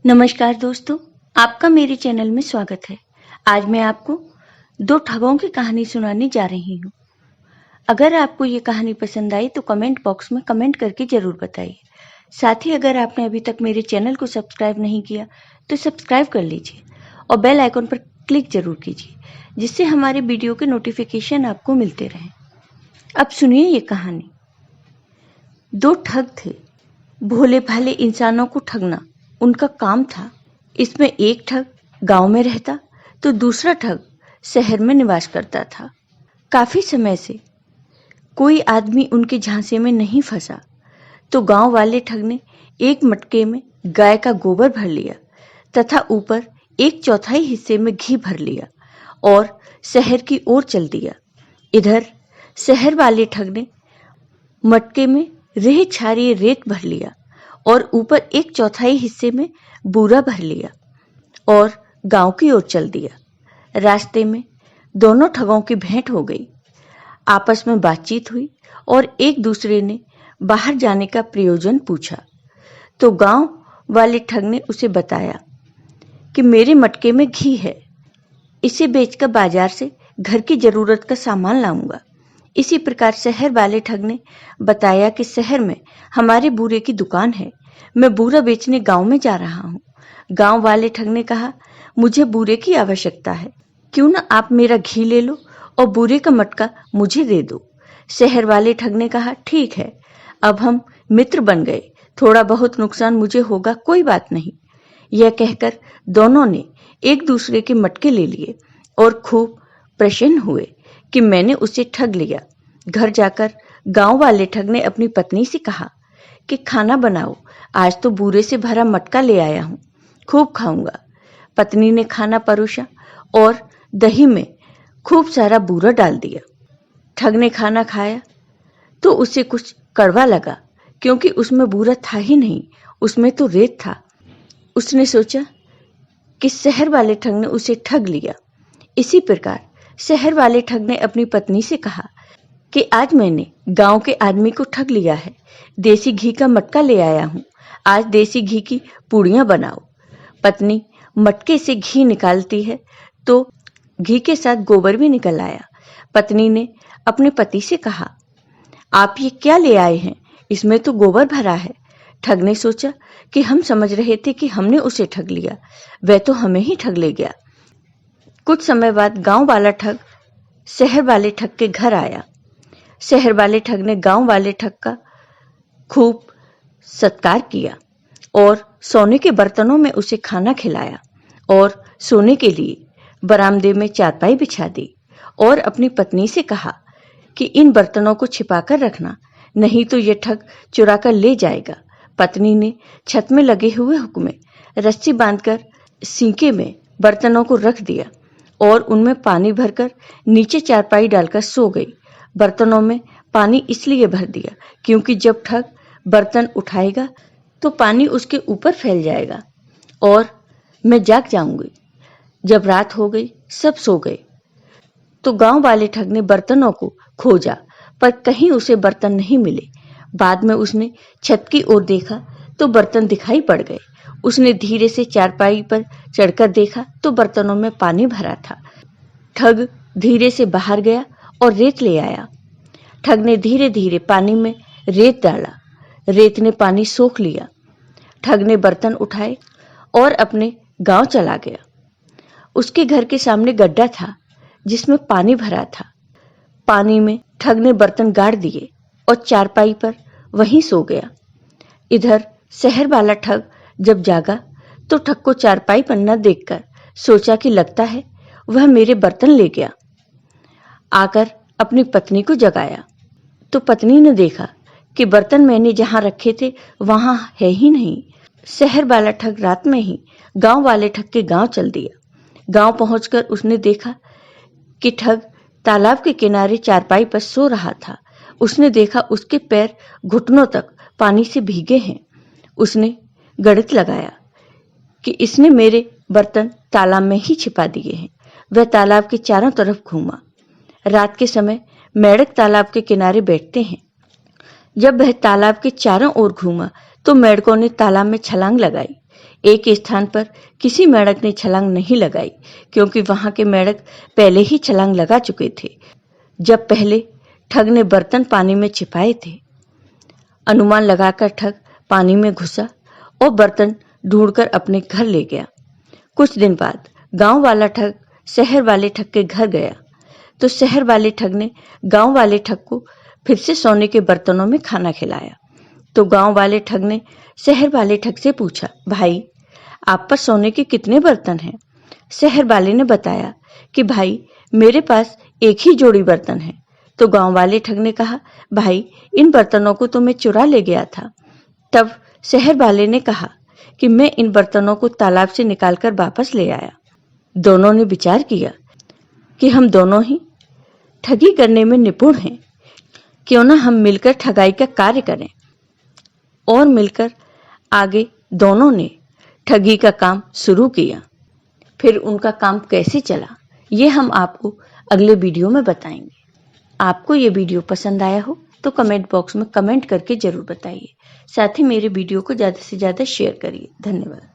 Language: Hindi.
नमस्कार दोस्तों, आपका मेरे चैनल में स्वागत है। आज मैं आपको दो ठगों की कहानी सुनाने जा रही हूँ। अगर आपको ये कहानी पसंद आई तो कमेंट बॉक्स में कमेंट करके जरूर बताइए। साथ ही अगर आपने अभी तक मेरे चैनल को सब्सक्राइब नहीं किया तो सब्सक्राइब कर लीजिए और बेल आइकन पर क्लिक जरूर कीजिए, जिससे हमारे वीडियो के नोटिफिकेशन आपको मिलते रहें। अब सुनिए ये कहानी। दो ठग थे। भोले भाले इंसानों को ठगना उनका काम था। इसमें एक ठग गांव में रहता तो दूसरा ठग शहर में निवास करता था। काफी समय से कोई आदमी उनके झांसे में नहीं फंसा तो गांव वाले ठग ने एक मटके में गाय का गोबर भर लिया तथा ऊपर 1/4 हिस्से में घी भर लिया और शहर की ओर चल दिया। इधर शहर वाले ठग ने मटके में रेह क्षारीय रेत भर लिया और ऊपर 1/4 हिस्से में बूरा भर लिया और गांव की ओर चल दिया। रास्ते में दोनों ठगों की भेंट हो गई। आपस में बातचीत हुई और एक दूसरे ने बाहर जाने का प्रयोजन पूछा तो गांव वाले ठग ने उसे बताया कि मेरे मटके में घी है, इसे बेचकर बाजार से घर की जरूरत का सामान लाऊंगा। इसी प्रकार शहर वाले ठग ने बताया कि शहर में हमारे बूरे की दुकान है, मैं बूरा बेचने गांव में जा रहा हूँ। गांव वाले ठग ने कहा, मुझे बूरे की आवश्यकता है, क्यों ना आप मेरा घी ले लो और बूरे का मटका मुझे दे दो। शहर वाले ठग ने कहा, ठीक है, अब हम मित्र बन गए, थोड़ा बहुत नुकसान मुझे होगा, कोई बात नहीं। यह कहकर दोनों ने एक दूसरे के मटके ले लिए और खूब प्रसन्न हुए कि मैंने उसे ठग लिया। घर जाकर गांव वाले ठग ने अपनी पत्नी से कहा कि खाना बनाओ, आज तो बूरे से भरा मटका ले आया हूं, खूब खाऊंगा। पत्नी ने खाना परोसा और दही में खूब सारा बूरा डाल दिया। ठग ने खाना खाया तो उसे कुछ कड़वा लगा, क्योंकि उसमें बूरा था ही नहीं, उसमें तो रेत था। उसने सोचा कि शहर वाले ठग ने उसे ठग लिया। इसी प्रकार शहर वाले ठग ने अपनी पत्नी से कहा कि आज मैंने गांव के आदमी को ठग लिया है, देसी घी का मटका ले आया हूं, आज देसी घी की पूड़ियां बनाओ। पत्नी मटके से घी निकालती है तो घी के साथ गोबर भी निकल आया। पत्नी ने अपने पति से कहा, आप ये क्या ले आए हैं, इसमें तो गोबर भरा है। ठग ने सोचा कि हम समझ रहे थे कि हमने उसे ठग लिया, वह तो हमें ही ठग ले गया। कुछ समय बाद गांव वाला ठग शहर वाले ठग के घर आया। शहर वाले ठग ने गांव वाले ठग का खूब सत्कार किया और सोने के बर्तनों में उसे खाना खिलाया और सोने के लिए बरामदे में चारपाई बिछा दी और अपनी पत्नी से कहा कि इन बर्तनों को छिपाकर रखना, नहीं तो ये ठग चुरा कर ले जाएगा। पत्नी ने छत में लगे हुए हुक में रस्सी बांधकर सींके में बर्तनों को रख दिया और उनमें पानी भरकर नीचे चारपाई डालकर सो गई। बर्तनों में पानी इसलिए भर दिया क्योंकि जब ठग बर्तन उठाएगा तो पानी उसके ऊपर फैल जाएगा और मैं जाग जाऊंगी। जब रात हो गई, सब सो गए तो गांव वाले ठग ने बर्तनों को खोजा, पर कहीं उसे बर्तन नहीं मिले। बाद में उसने छत की ओर देखा तो बर्तन दिखाई पड़ गए। उसने धीरे से चारपाई पर चढ़कर देखा तो बर्तनों में पानी भरा था। ठग धीरे से बाहर गया और रेत ले आया। ठग ने धीरे धीरे पानी में रेत डाला, रेत ने पानी सोख लिया। ठग ने बर्तन उठाए और अपने गांव चला गया। उसके घर के सामने गड्ढा था जिसमें पानी भरा था। पानी में ठग ने बर्तन गाड़ दिए और चारपाई पर वहीं सो गया। इधर शहर वाला ठग जब जागा तो ठग को चारपाई पर न देखकर सोचा कि लगता है वह मेरे बर्तन ले गया। आकर अपनी पत्नी को जगाया तो पत्नी ने देखा कि बर्तन मैंने जहां रखे थे वहां है ही नहीं। शहर वाला ठग रात में ही गांव वाले ठग के गांव चल दिया। गांव पहुंचकर उसने देखा कि ठग तालाब के किनारे चारपाई पर सो रहा था। उसने देखा उसके पैर घुटनों तक पानी से भीगे हैं। उसने गणित लगाया कि इसने मेरे बर्तन तालाब में ही छिपा दिए हैं। वह तालाब के चारों तरफ घूमा। रात के समय मेंढक तालाब के किनारे बैठते हैं। जब वह तालाब के चारों ओर घूमा तो मेंढकों ने तालाब में छलांग लगाई। एक स्थान पर किसी मेंढक ने छलांग नहीं लगाई, क्योंकि वहां के मेंढक पहले ही छलांग लगा चुके थे, जब पहले ठग ने बर्तन पानी में छिपाए थे। अनुमान लगाकर ठग पानी में घुसा और बर्तन ढूंढकर अपने घर ले गया। कुछ दिन बाद गांव वाला ठग शहर वाले ठग के घर गया, तो शहर वाले ठग ने गांव वाले ठग को फिर से सोने के बर्तनों में खाना खिलाया। तो गांव वाले ठग ने शहर वाले ठग से पूछा, भाई, आप पर सोने के कितने बर्तन हैं? शहर वाले ने बताया कि भाई, मेरे पास एक ही जोड़ी बर्तन है। तो गांव वाले ठग ने कहा, भाई, इन बर्तनों को तो मैं चुरा ले गया था। तब शहर वाले ने कहा कि मैं इन बर्तनों को तालाब से निकालकर वापस ले आया। दोनों ने विचार किया कि हम दोनों ही ठगी करने में निपुण हैं, क्यों ना हम मिलकर ठगाई का कार्य करें। और मिलकर आगे दोनों ने ठगी का काम शुरू किया। फिर उनका काम कैसे चला, ये हम आपको अगले वीडियो में बताएंगे। आपको ये वीडियो पसंद आया हो तो कमेंट बॉक्स में कमेंट करके जरूर बताइए। साथ ही मेरे वीडियो को ज़्यादा से ज़्यादा शेयर करिए। धन्यवाद।